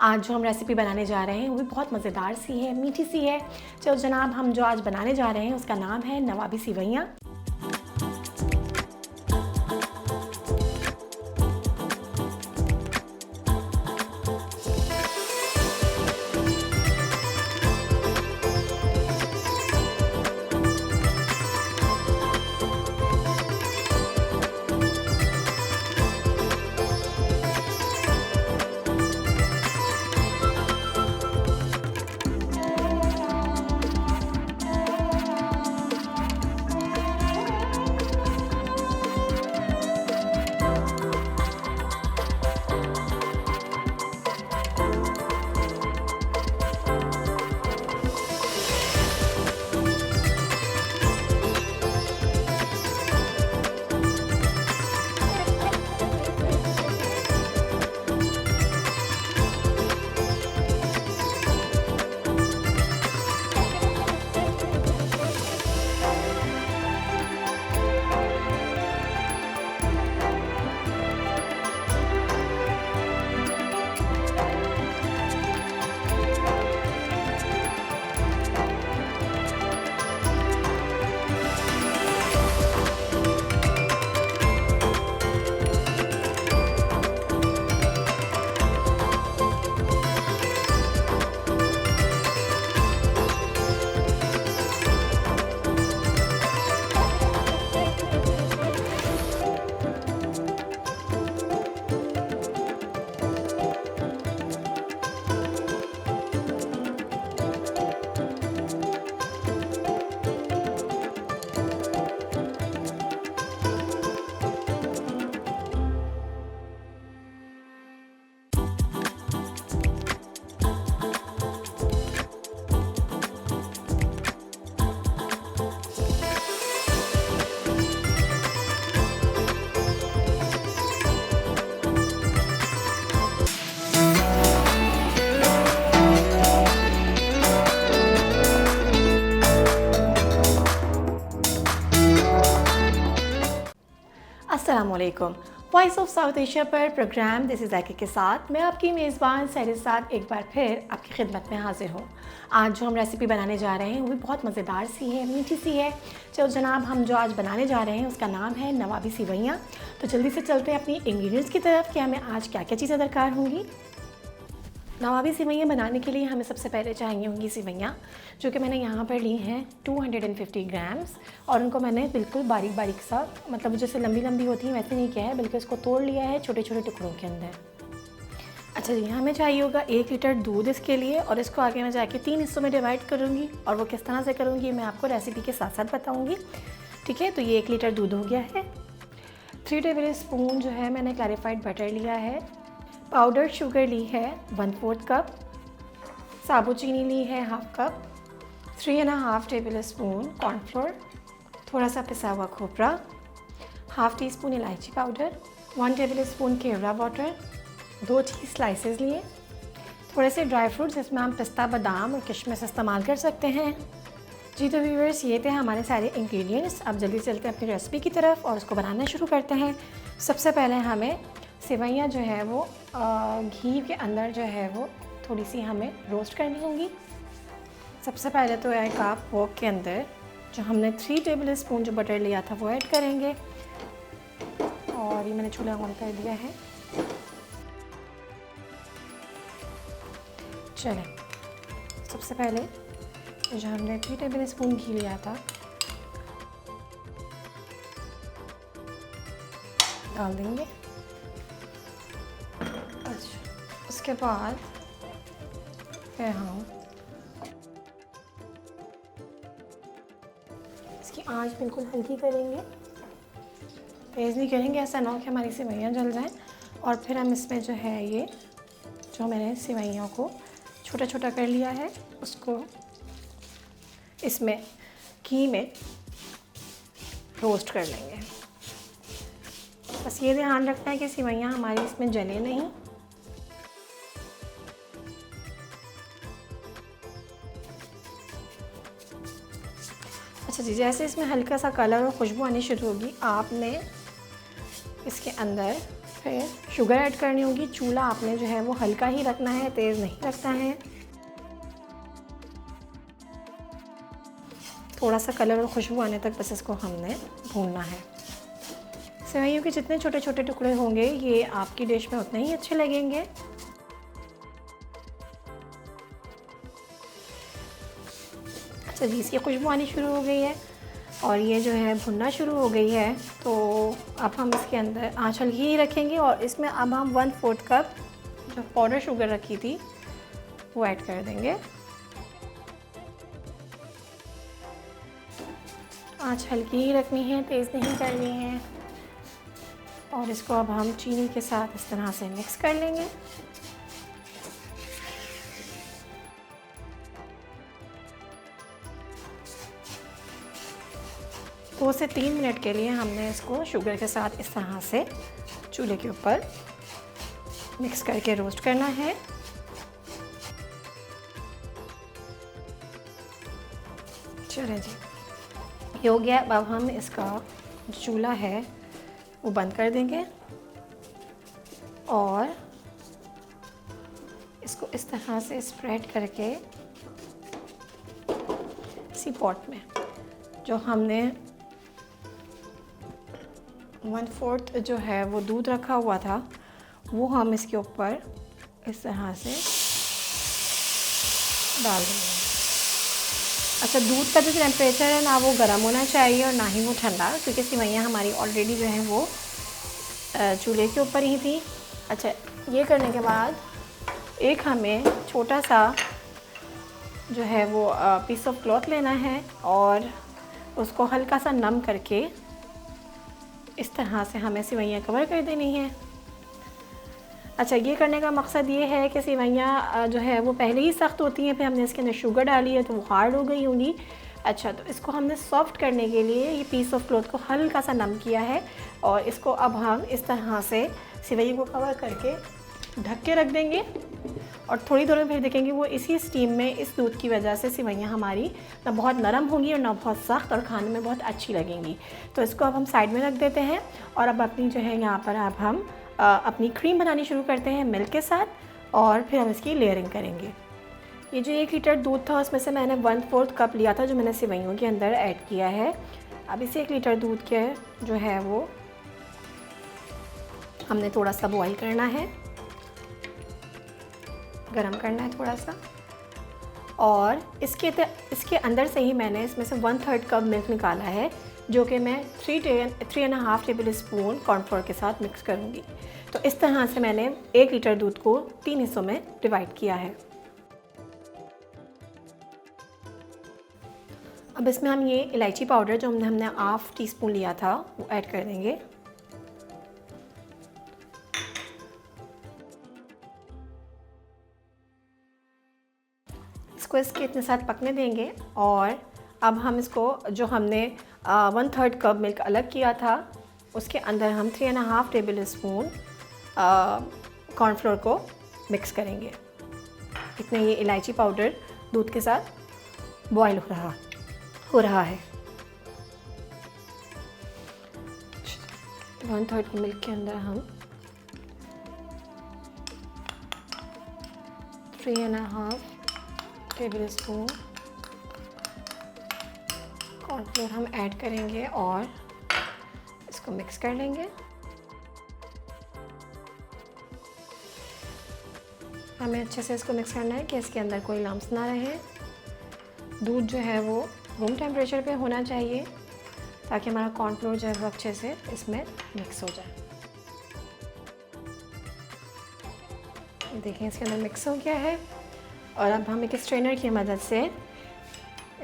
आज जो हम रेसिपी बनाने जा रहे हैं वो भी बहुत मज़ेदार सी है, मीठी सी है। चलो जनाब, हम जो आज बनाने जा रहे हैं उसका नाम है नवाबी सेवइयाँ। अस्सलामुअलैकुम। वॉइस ऑफ साउथ एशिया पर प्रोग्राम दिस इज़ ज़ायके के साथ मैं आपकी मेज़बान सैर साथ एक बार फिर आपकी खिदमत में हाजिर हूँ। आज जो हम रेसिपी बनाने जा रहे हैं वो भी बहुत मज़ेदार सी है, मीठी सी है। चलो जनाब, हम जो आज बनाने जा रहे हैं उसका नाम है नवाबी सेवइयाँ। तो जल्दी से चलते हैं अपनी इंग्रेडिएंट्स की तरफ कि हमें आज क्या क्या चीज़ें दरकार होंगी। नवाबी सेवइयाँ बनाने के लिए हमें सबसे पहले चाहिए होंगी सेवइयाँ, जो कि मैंने यहाँ पर ली हैं 250 ग्राम्स, और उनको मैंने बिल्कुल बारीक बारीक सा, मतलब जैसे लंबी लंबी होती है वैसे नहीं किया है, बल्कि इसको तोड़ लिया है छोटे छोटे टुकड़ों के अंदर। अच्छा जी, हमें चाहिए होगा 1 लीटर दूध इसके लिए, और इसको आगे मैं जाके 3 हिस्सों में डिवाइड करूँगी, और वो किस तरह से करूँगी मैं आपको रेसिपी के साथ साथ बताऊँगी। ठीक है, तो ये 1 लीटर दूध हो गया है। 3 टेबल स्पून जो है मैंने क्लैरिफाइड बटर लिया है। पाउडर शुगर ली है 1/4 कप। साबुत चीनी ली है 1/2 कप। 3.5 टेबल स्पून कॉर्नफ्लोर, थोड़ा सा पिसा हुआ खोपरा, 1/2 टीस्पून इलायची पाउडर, 1 टेबल स्पून केवड़ा वाटर, 2 चीज़ स्लाइसेस लिए, थोड़े से ड्राई फ्रूट्स जिसमें हम पिस्ता, बादाम और किशमिश इस्तेमाल कर सकते हैं। जी तो व्यूअर्स, ये थे हमारे सारे इंग्रेडिएंट्स। अब जल्दी चलते हैं अपनी रेसिपी की तरफ और उसको बनाना शुरू करते हैं। सबसे पहले हमें सेवइयाँ जो है वो घी के अंदर जो है वो थोड़ी सी हमें रोस्ट करनी होंगी। सबसे पहले तो एक आप वॉक के अंदर जो हमने 3 टेबल स्पून जो बटर लिया था वो ऐड करेंगे, और ये मैंने चूल्हा ऑन कर दिया है। चलें, सबसे पहले जो हमने 3 टेबल स्पून घी लिया था डाल देंगे। अच्छा, उसके बाद फिर हम इसकी आंच बिल्कुल हल्की करेंगे, तेज़ नहीं करेंगे, ऐसा ना हो कि हमारी सेवइयाँ जल जाएं। और फिर हम इसमें जो है ये जो मैंने सेवइयों को छोटा छोटा कर लिया है उसको इसमें घी में रोस्ट कर लेंगे। बस ये ध्यान रखना है कि सेवइयाँ हमारी इसमें जले नहीं। अच्छा जी, जैसे इसमें हल्का सा कलर और खुशबू आनी शुरू होगी, आपने इसके अंदर फिर शुगर ऐड करनी होगी। चूल्हा आपने जो है वो हल्का ही रखना है, तेज़ नहीं रखना है। थोड़ा सा कलर और खुशबू आने तक बस इसको हमने भूनना है। सेवइयों के जितने छोटे छोटे टुकड़े होंगे ये आपकी डिश में उतने ही अच्छे लगेंगे। अच्छा जी, इसकी खुशबू आनी शुरू हो गई है और ये जो है भुनना शुरू हो गई है। तो अब हम इसके अंदर आंच हल्की ही रखेंगे और इसमें अब हम 1/4 कप जो पाउडर शुगर रखी थी वो ऐड कर देंगे। आंच हल्की ही रखनी है, तेज़ नहीं करनी है। और इसको अब हम चीनी के साथ इस तरह से मिक्स कर लेंगे। दो से 3 मिनट के लिए हमने इसको शुगर के साथ इस तरह से चूल्हे के ऊपर मिक्स करके रोस्ट करना है। चलिए जी, ये हो गया। अब हम इसका चूल्हा है वो बंद कर देंगे और इसको इस तरह से स्प्रेड करके इसी पॉट में जो हमने 1/4 जो है वो दूध रखा हुआ था वो हम इसके ऊपर इस तरह से डाल देंगे। अच्छा, दूध का जो टेम्परेचर है ना वो गर्म होना चाहिए और ना ही वो ठंडा, क्योंकि सेवइयाँ हमारी ऑलरेडी जो है वो चूल्हे के ऊपर ही थी। अच्छा, ये करने के बाद एक हमें छोटा सा जो है वो पीस ऑफ क्लॉथ लेना है और उसको हल्का सा नम करके इस तरह से हमें सेवइयाँ कवर कर देनी है। अच्छा, ये करने का मकसद ये है कि सेवइयाँ जो है वो पहले ही सख्त होती हैं, फिर हमने इसके अंदर शुगर डाली है तो वो हार्ड हो गई होंगी। अच्छा, तो इसको हमने सॉफ्ट करने के लिए ये पीस ऑफ क्लॉथ को हल्का सा नम किया है और इसको अब हम इस तरह से सेवइयों को कवर करके ढक के रख देंगे और थोड़ी देर में फिर देखेंगे वो इसी स्टीम में इस दूध की वजह से सेवइयाँ हमारी ना बहुत नरम होंगी और ना बहुत सख्त और खाने में बहुत अच्छी लगेंगी। तो इसको अब हम साइड में रख देते हैं और अब अपनी जो है यहाँ पर अब हम अपनी क्रीम बनानी शुरू करते हैं मिल्क के साथ और फिर हम इसकी लेयरिंग करेंगे। ये जो 1 लीटर दूध था उसमें से मैंने 1/4 कप लिया था जो मैंने सेवइयों के अंदर ऐड किया है। अब इसे 1 लीटर दूध के जो है वो हमने थोड़ा सा बॉईल करना है, गरम करना है थोड़ा सा। और इसके अंदर से ही मैंने इसमें से 1/3 कप मिल्क निकाला है जो कि मैं 3.5 टेबल स्पून कॉर्नफ्लोर के साथ मिक्स करूँगी। तो इस तरह से मैंने 1 लीटर दूध को 3 हिस्सों में डिवाइड किया है। अब इसमें हम ये इलायची पाउडर जो हमने ½ टीस्पून लिया था वो ऐड कर देंगे। इसको इसके इतने साथ पकने देंगे और अब हम इसको जो हमने 1/3 कप मिल्क अलग किया था उसके अंदर हम 3.5 टेबल स्पून कॉर्नफ्लोर को मिक्स करेंगे। इतने ये इलायची पाउडर दूध के साथ बॉईल हो रहा है। 1/3 मिल्क के अंदर हम 3.5 टेबल स्पून कॉर्नफ्लोर हम ऐड करेंगे और इसको मिक्स कर लेंगे। हमें अच्छे से इसको मिक्स करना है कि इसके अंदर कोई लम्स ना रहे। दूध जो है वो रूम टेम्परेचर पे होना चाहिए ताकि हमारा कॉर्नफ्लोर जो है वो अच्छे से इसमें मिक्स हो जाए। देखें इसके अंदर मिक्स हो गया है और अब हम एक स्ट्रेनर की मदद से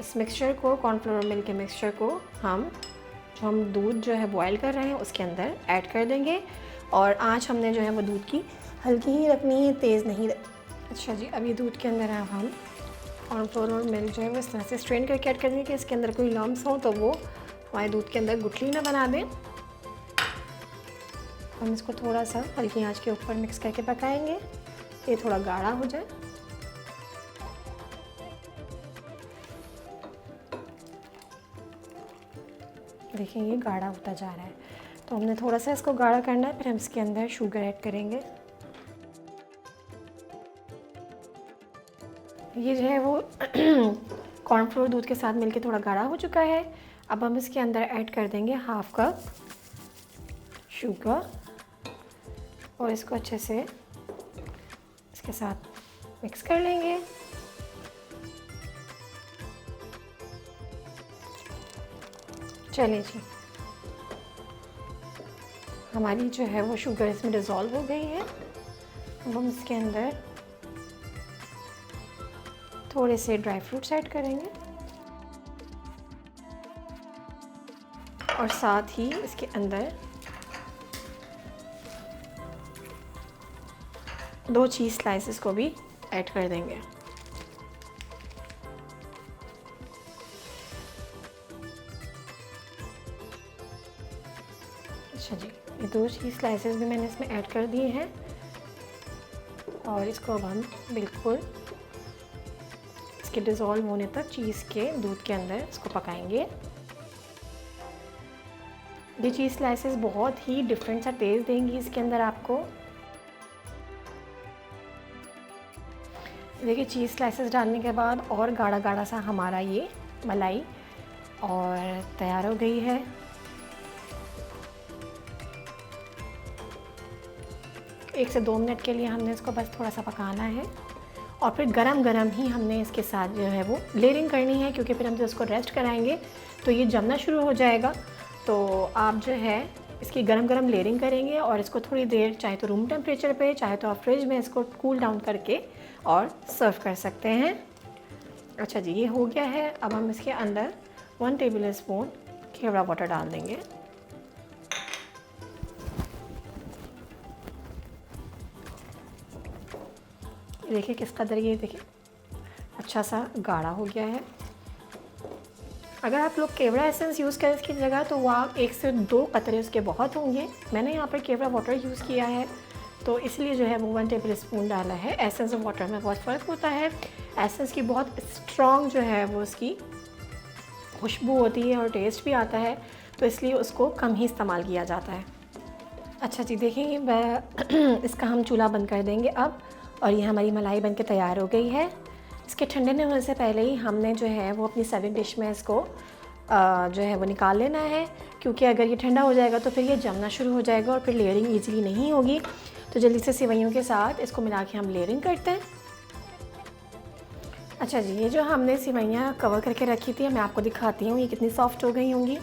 इस मिक्सचर को, कॉर्नफ्लोर मिल्क के मिक्सचर को हम दूध जो है बॉयल कर रहे हैं उसके अंदर ऐड कर देंगे और आँच हमने जो है वो दूध की हल्की ही रखनी है, तेज़ नहीं। अच्छा जी, अब ये दूध के अंदर अब हम कॉर्नफ्लोर और मिल्क जो है वो इस तरह से स्ट्रेन करके ऐड कर देंगे कि इसके अंदर कोई लम्स हो तो वो हमारे दूध के अंदर गुठली ना बना दें। हम इसको थोड़ा सा हल्की आंच के ऊपर मिक्स करके पकाएंगे, ये थोड़ा गाढ़ा हो जाए। देखिए ये गाढ़ा होता जा रहा है। तो हमने थोड़ा सा इसको गाढ़ा करना है, फिर हम इसके अंदर शुगर ऐड करेंगे। ये जो है वो कॉर्नफ्लोर दूध के साथ मिलके थोड़ा गाढ़ा हो चुका है। अब हम इसके अंदर ऐड कर देंगे हाफ कप शुगर और इसको अच्छे से इसके साथ मिक्स कर लेंगे। चलिए जी, हमारी जो है वो शुगर इसमें डिज़ोल्व हो गई है। अब हम इसके अंदर थोड़े से ड्राई फ्रूट्स ऐड करेंगे और साथ ही इसके अंदर 2 चीज़ स्लाइसेस को भी ऐड कर देंगे। अच्छा जी, ये 2 चीज़ स्लाइसेस भी मैंने इसमें ऐड कर दिए हैं और इसको अब हम बिल्कुल इसके डिज़ोल्व होने तक चीज़ के दूध के अंदर इसको पकाएंगे। ये चीज़ स्लाइसेस बहुत ही डिफरेंट सा टेस्ट देंगी इसके अंदर आपको। देखिए, चीज़ स्लाइसेस डालने के बाद और गाढ़ा गाढ़ा सा हमारा ये मलाई और तैयार हो गई है। एक से 2 मिनट के लिए हमने इसको बस थोड़ा सा पकाना है और फिर गरम गरम ही हमने इसके साथ जो है वो लेयरिंग करनी है, क्योंकि फिर हम जब इसको रेस्ट कराएंगे तो ये जमना शुरू हो जाएगा। तो आप जो है इसकी गरम गरम लेयरिंग करेंगे और इसको थोड़ी देर चाहे तो रूम टेम्परेचर पे, चाहे तो आप फ्रिज में इसको कूल डाउन करके और सर्व कर सकते हैं। अच्छा जी, ये हो गया है। अब हम इसके अंदर 1 टेबल स्पून केवड़ा वाटर डाल देंगे। देखिए किस कदर ये देखिए अच्छा सा गाढ़ा हो गया है। अगर आप लोग केवड़ा एसेंस यूज़ करें इसकी जगह तो वह 1 से 2 कतरे उसके बहुत होंगे। मैंने यहाँ पर केवड़ा वाटर यूज़ किया है तो इसलिए जो है वो 1 टेबल स्पून डाला है। एसेंस और वाटर में बहुत फ़र्क होता है। एसेंस की बहुत स्ट्रॉन्ग जो है वो उसकी खुशबू होती है और टेस्ट भी आता है, तो इसलिए उसको कम ही इस्तेमाल किया जाता है। अच्छा जी, देखेंगे वह इसका हम चूल्हा बंद कर देंगे अब, और ये हमारी मलाई बनके तैयार हो गई है। इसके ठंडे होने से पहले ही हमने जो है वो अपनी सर्विंग डिश में इसको जो है वो निकाल लेना है, क्योंकि अगर ये ठंडा हो जाएगा तो फिर ये जमना शुरू हो जाएगा और फिर लेयरिंग ईजीली नहीं होगी। तो जल्दी से सेवइयों के साथ इसको मिला के हम लेयरिंग करते हैं। अच्छा जी, ये जो हमने सेवइयाँ कवर करके रखी थी मैं आपको दिखाती हूँ ये कितनी सॉफ्ट हो गई होंगी।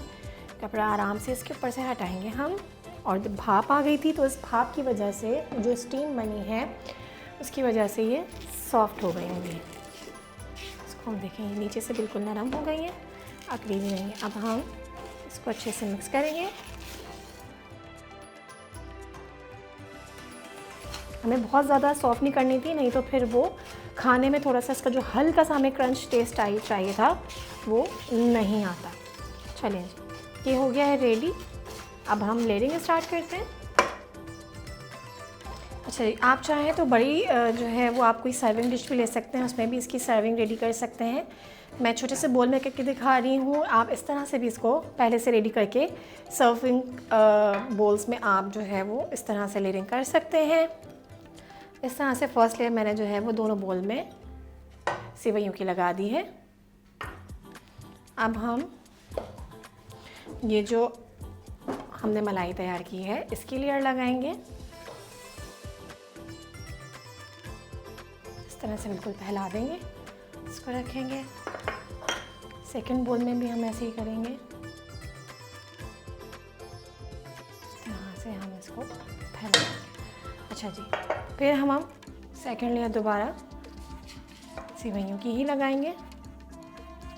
कपड़ा आराम से इसके ऊपर से हटाएंगे हम, और जब भाप आ गई थी तो इस भाप की वजह से जो स्टीम बनी है उसकी वजह से ये सॉफ्ट हो गई होंगी। इसको हम देखें नीचे से बिल्कुल नरम हो गई है, अकड़ी भी नहीं है। अब हम इसको अच्छे से मिक्स करेंगे। हमें बहुत ज़्यादा सॉफ्ट नहीं करनी थी, नहीं तो फिर वो खाने में थोड़ा सा इसका जो हल्का सा हमें क्रंच टेस्ट चाहिए था वो नहीं आता। चलिए जी, ये हो गया है रेडी। अब हम लेयरिंग स्टार्ट करते हैं। अच्छा जी, आप चाहें तो बड़ी जो है वो आप कोई सर्विंग डिश भी ले सकते हैं, उसमें भी इसकी सर्विंग रेडी कर सकते हैं। मैं छोटे से बोल में करके दिखा रही हूँ। आप इस तरह से भी इसको पहले से रेडी करके सर्विंग बोल्स में आप जो है वो इस तरह से लेयरिंग कर सकते हैं। इस तरह से फर्स्ट लेयर मैंने जो है वो दोनों बोल में सेवइयों की लगा दी है। अब हम ये जो हमने मलाई तैयार की है इसकी लेयर लगाएंगे। इस तरह से बिल्कुल फैला देंगे, इसको रखेंगे। सेकंड बोल में भी हम ऐसे ही करेंगे। इस तरह से हम इसको फैलाएंगे। अच्छा जी, फिर हम सेकंड लेयर दोबारा सेवइयों की ही लगाएंगे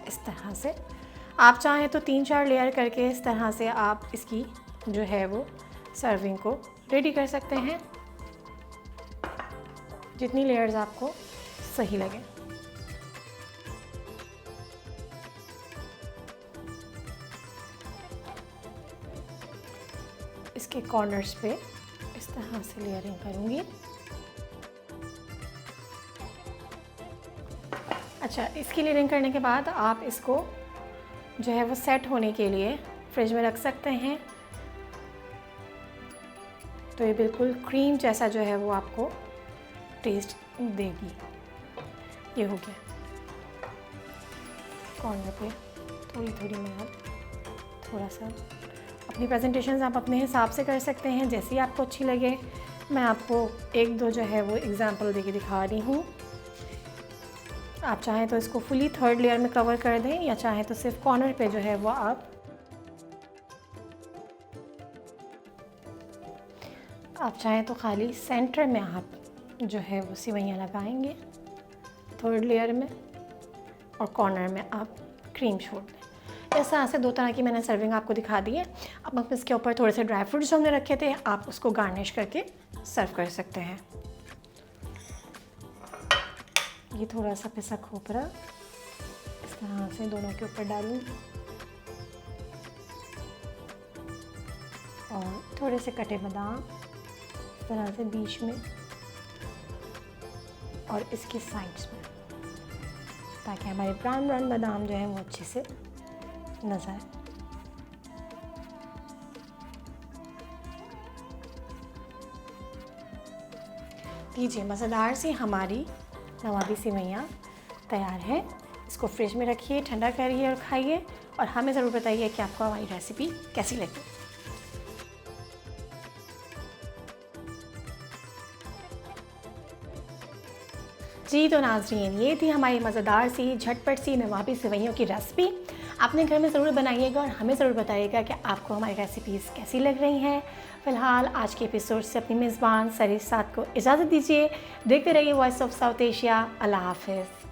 इस तरह से। आप चाहें तो 3-4 लेयर करके इस तरह से आप इसकी जो है वो सर्विंग को रेडी कर सकते हैं, जितनी लेयर्स आपको सही लगे। इसके कॉर्नर्स पे इस तरह से लेयरिंग करूँगी। अच्छा, इसकी लेयरिंग करने के बाद आप इसको जो है वो सेट होने के लिए फ्रिज में रख सकते हैं। तो ये बिल्कुल क्रीम जैसा जो है वो आपको टेस्ट देगी। ये हो गया। कॉर्नर पे थोड़ी थोड़ी मैं थोड़ा सा अपनी प्रेजेंटेशंस आप अपने हिसाब से कर सकते हैं, जैसी आपको अच्छी लगे। मैं आपको एक दो जो है वो एग्जांपल देके दिखा रही हूँ। आप चाहें तो इसको फुली थर्ड लेयर में कवर कर दें, या चाहें तो सिर्फ कॉर्नर पे जो है वो आप चाहें तो खाली सेंटर में आप जो है वो सिवैयाँ लगाएंगे थर्ड लेयर में, और कॉर्नर में आप क्रीम छोड़ दें। इस तरह से दो तरह की मैंने सर्विंग आपको दिखा दी है। अब हम इसके ऊपर थोड़े से ड्राई फ्रूट्स जो हमने रखे थे, आप उसको गार्निश करके सर्व कर सकते हैं। ये थोड़ा सा पिसा खोपरा इस तरह से दोनों के ऊपर डालूंगी, और थोड़े से कटे बादाम इस तरह से बीच में और इसके साइड्स में, ताकि हमारे ब्राउन ब्राउन बादाम जो है वो अच्छे से नज़र आए। लीजिए, मज़ेदार सी हमारी नवाबी सेवइयाँ तैयार है। इसको फ्रिज में रखिए, ठंडा करिए और खाइए, और हमें ज़रूर बताइए कि आपको हमारी रेसिपी कैसी लगी। जी तो नाज़रीन, ये थी हमारी मज़ेदार सी झटपट सी नवाबी सेवइयों की रेसिपी। आपने घर में ज़रूर बनाइएगा और हमें ज़रूर बताइएगा कि आपको हमारी रेसिपीज़ कैसी लग रही हैं। फ़िलहाल आज के एपिसोड से अपनी मेज़बान सरिसात को इजाज़त दीजिए। देखते रहिए वॉइस ऑफ साउथ एशिया। अल्लाह हाफ़िज़।